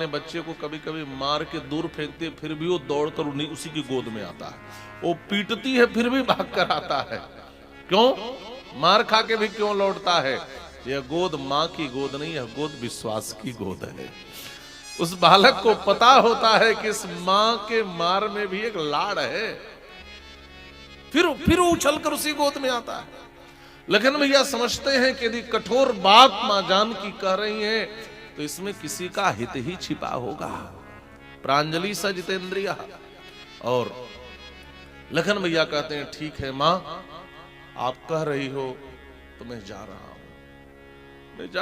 अपने बच्चे को कभी कभी मार के दूर फेंकती है, फिर भी वो दौड़कर उसी की गोद में आता है। वो पीटती है फिर भी भाग कर आता है। क्यों? मार खा के भी क्यों लौटता है? यह गोद मां की गोद नहीं, यह गोद विश्वास की गोद है। उस बालक को पता होता है कि इस मां के मार में भी एक लाड़ है, फिर उछलकर उसी गोद में आता है। लखन भैया समझते हैं कि यदि कठोर बात मां जानकी कह रही है तो इसमें किसी का हित ही छिपा होगा। प्रांजलि स जितेंद्रिय। और लखन भैया कहते हैं ठीक है मां, आप कह रही हो तो मैं जा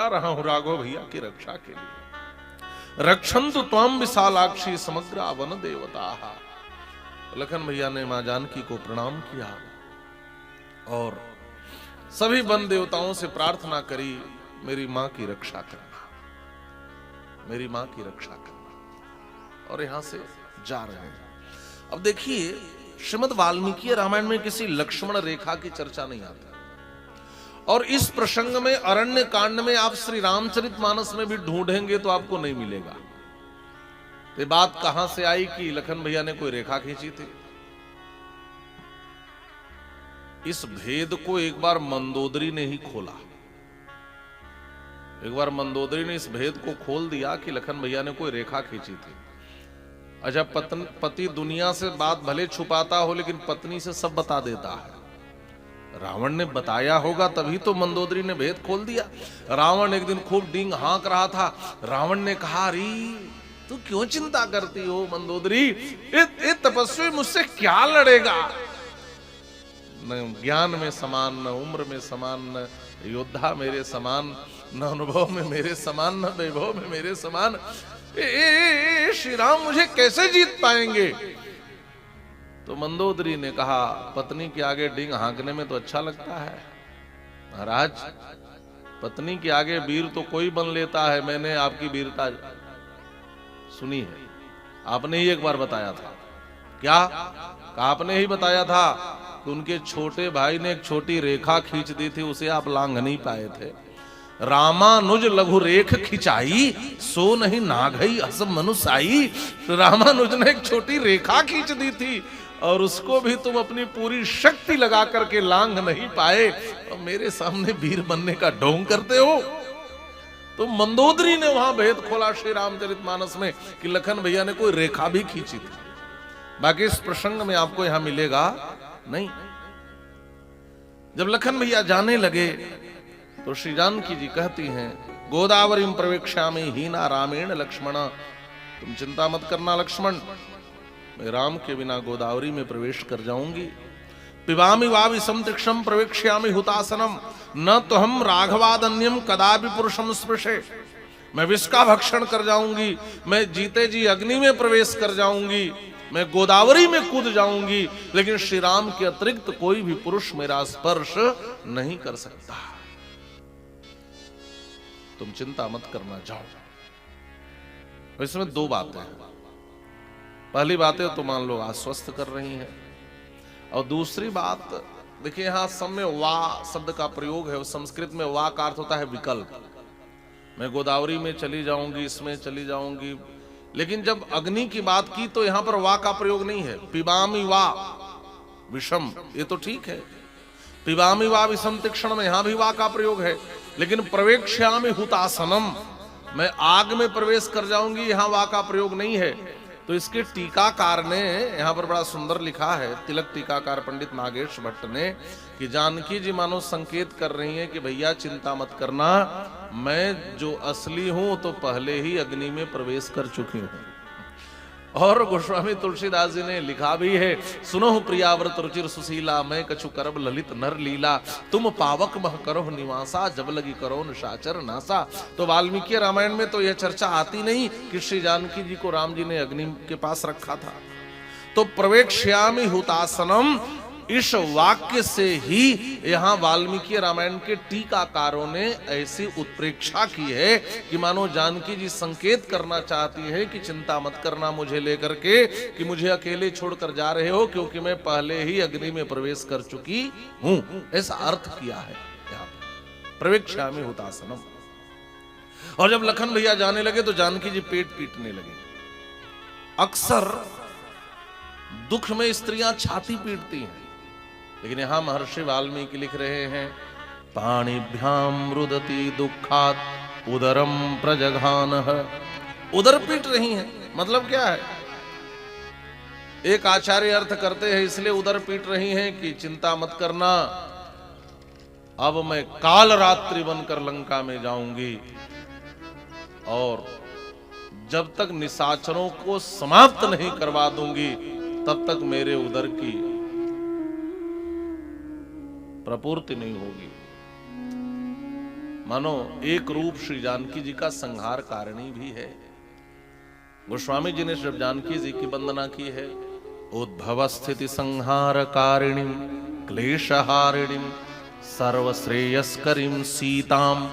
रहा हूं राघव भैया की रक्षा के लिए। रक्षन्तु त्वां विशालाक्षी समग्र वन देवता। लखन भैया ने मां जानकी को प्रणाम किया और सभी वन देवताओं से प्रार्थना करी, मेरी मां की रक्षा करना, मेरी मां की रक्षा करना। और यहां से जा रहे हैं। अब देखिए, श्रीमद् वाल्मीकि रामायण में किसी लक्ष्मण रेखा की चर्चा नहीं आती, और इस प्रसंग में अरण्य कांड में आप श्री रामचरितमानस में भी ढूंढेंगे तो आपको नहीं मिलेगा। ये बात कहां से आई कि लखन भैया ने कोई रेखा खींची थी? इस भेद को एक बार मंदोदरी ने ही खोला। एक बार मंदोदरी ने इस भेद को खोल दिया कि लखन भैया ने कोई रेखा खींची थी। अच्छा, पति दुनिया से बात भले छुपाता हो लेकिन पत्नी से सब बता देता है। रावण ने बताया होगा तभी तो मंदोदरी ने भेद खोल दिया। रावण एक दिन खूब डींग हाँक रहा था। रावण ने कहा, अरे तू क्यों चिंता करती हो मंदोदरी, ये तपस्वी मुझसे क्या लड़ेगा? न ज्ञान में समान, न उम्र में समान, न योद्धा मेरे समान, न अनुभव में मेरे समान, न वैभव में मेरे समान। श्री राम मुझे कैसे जीत पाएंगे? तो मंदोदरी ने कहा, पत्नी के आगे डींग हाँकने में तो अच्छा लगता है महाराज, पत्नी के आगे वीर तो कोई बन लेता है। मैंने आपकी वीरता सुनी है, आपने ही एक बार बताया था। क्या आपने ही बताया था कि उनके छोटे भाई ने एक छोटी रेखा खींच दी थी, उसे आप लांघ नहीं पाए थे। रामानुज लघु रेख खिंचाई, सो नहीं नागई अस मनुसाई। रामानुज ने एक छोटी रेखा खींच दी थी और उसको भी तुम अपनी पूरी शक्ति लगा करके लांघ नहीं पाए, और मेरे सामने वीर बनने का ढोंग करते हो। तो मंदोदरी ने वहां भेद खोला श्री रामचरितमानस में कि लखन भैया ने कोई रेखा भी खींची थी। बाकी इस प्रसंग में आपको यहां मिलेगा नहीं। जब लखन भैया जाने लगे तो श्री जानकी जी कहती हैं, गोदावरीं प्रवेक्ष्यामि हीना रामेण लक्ष्मण। तुम चिंता मत करना लक्ष्मण, मैं राम के बिना गोदावरी में प्रवेश कर जाऊंगी। पिबामि वाविसं तिक्षं प्रवेक्ष्यामि हुतासनम, न तो हम राघवादन्यम कदापि पुरुषम स्पृशे। मैं विष का भक्षण कर जाऊंगी, मैं जीते जी अग्नि में प्रवेश कर जाऊंगी, मैं गोदावरी में कूद जाऊंगी, लेकिन श्री राम के अतिरिक्त कोई भी पुरुष मेरा स्पर्श नहीं कर सकता। तुम चिंता मत करना, जाओ। इसमें दो बातें हैं। पहली बात है तो मान लो आश्वस्त कर रही हैं, और दूसरी बात देखिए, यहां सब में वा शब्द का प्रयोग है। संस्कृत में वा का अर्थ होता है विकल्प। मैं गोदावरी में चली जाऊंगी, इसमें चली जाऊंगी, लेकिन जब अग्नि की बात की तो यहां पर वा का प्रयोग नहीं है। पिबामि वा विषम, ये तो ठीक है। पिबामि वा विषम तीक्ष्ण में यहां भी वा का प्रयोग है, लेकिन प्रवेक्ष्यामि हुतासनम, मैं आग में प्रवेश कर जाऊंगी, यहां वा का प्रयोग नहीं है। तो इसके टीकाकार ने यहां पर बड़ा सुंदर लिखा है, तिलक टीकाकार पंडित नागेश भट्ट ने, कि जानकी जी मानो संकेत कर रही हैं कि भैया चिंता मत करना, मैं जो असली हूं तो पहले ही अग्नि में प्रवेश कर चुकी हूं। और गोस्वामी तुलसीदास जी ने लिखा भी है, सुनो प्रियाव्रत रुचिर सुशीला, मैं कछु करब ललित नर लीला, तुम पावक मह करो निवासा, जब लगी करो निशाचर नासा। तो वाल्मीकि रामायण में तो यह चर्चा आती नहीं कि श्री जानकी जी को राम जी ने अग्नि के पास रखा था। तो प्रवेक्ष्यामि हुतासनम, इस वाक्य से ही यहां वाल्मीकि रामायण के टीकाकारों ने ऐसी उत्प्रेक्षा की है कि मानो जानकी जी संकेत करना चाहती है कि चिंता मत करना मुझे लेकर के, कि मुझे अकेले छोड़कर जा रहे हो, क्योंकि मैं पहले ही अग्नि में प्रवेश कर चुकी हूं। ऐसा अर्थ किया है यहां पर प्रवेक्ष्यामि हुतासनम। और जब लखन भैया जाने लगे तो जानकी जी पेट पीटने लगे। अक्सर दुख में स्त्रियां छाती पीटती हैं, लेकिन यहां महर्षि वाल्मीकि लिख रहे हैं पाणिभ्याम रुदति दुखात उदरम प्रजघानः। उदर पीट रही हैं, मतलब क्या है? एक आचार्य अर्थ करते हैं इसलिए उदर पीट रही हैं कि चिंता मत करना, अब मैं काल रात्रि बनकर लंका में जाऊंगी और जब तक निशाचरों को समाप्त नहीं करवा दूंगी तब तक मेरे उदर की प्रपूर्ति नहीं होगी। मानो एक रूप श्री जानकी जी का संहार कारिणी भी है। गोस्वामी जी ने जब जानकी जी की वंदना की है, उद्भव स्थिति संहार कारिणी क्लेशहारिणी सर्वश्रेयस्करीं सीताम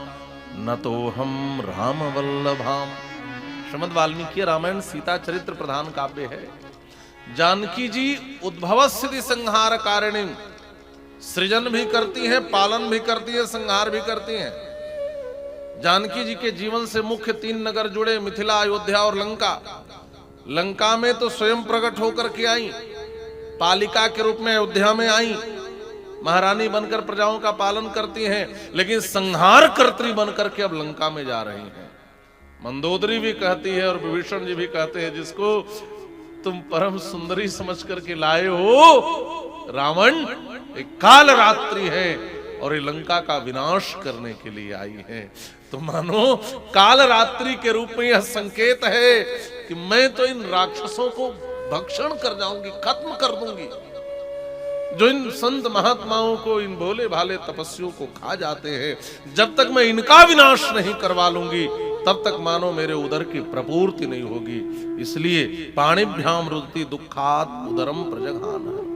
नतोहम राम वल्लभाम। श्रीमद् वाल्मीकि रामायण सीता चरित्र प्रधान काव्य है। जानकी जी उद्भव स्थिति संहार कारिणी, सृजन भी करती हैं, पालन भी करती हैं, संहार भी करती हैं। जानकी जी के जीवन से मुख्य 3 नगर जुड़े, मिथिला, अयोध्या और लंका। लंका में तो स्वयं प्रकट होकर के आई, पालिका के रूप में अयोध्या में आई, महारानी बनकर प्रजाओं का पालन करती हैं, लेकिन संहार कर्त्री बनकर के अब लंका में जा रही हैं। मंदोदरी भी कहती है और विभीषण जी भी कहते हैं, जिसको तुम परम सुंदरी समझ करके लाए हो रावण, एक काल रात्रि है और ये लंका का विनाश करने के लिए आई है। तो मानो काल रात्रि के रूप में यह संकेत है कि मैं तो इन राक्षसों को भक्षण कर जाऊंगी, खत्म कर दूंगी। जो इन संत महात्माओं को, इन भोले भाले तपस्वियों को खा जाते हैं, जब तक मैं इनका विनाश नहीं करवा लूंगी तब तक मानो मेरे उदर की प्रपूर्ति नहीं होगी। इसलिए पाणिभ्याम रुदति दुखात उदरम प्रजघानः।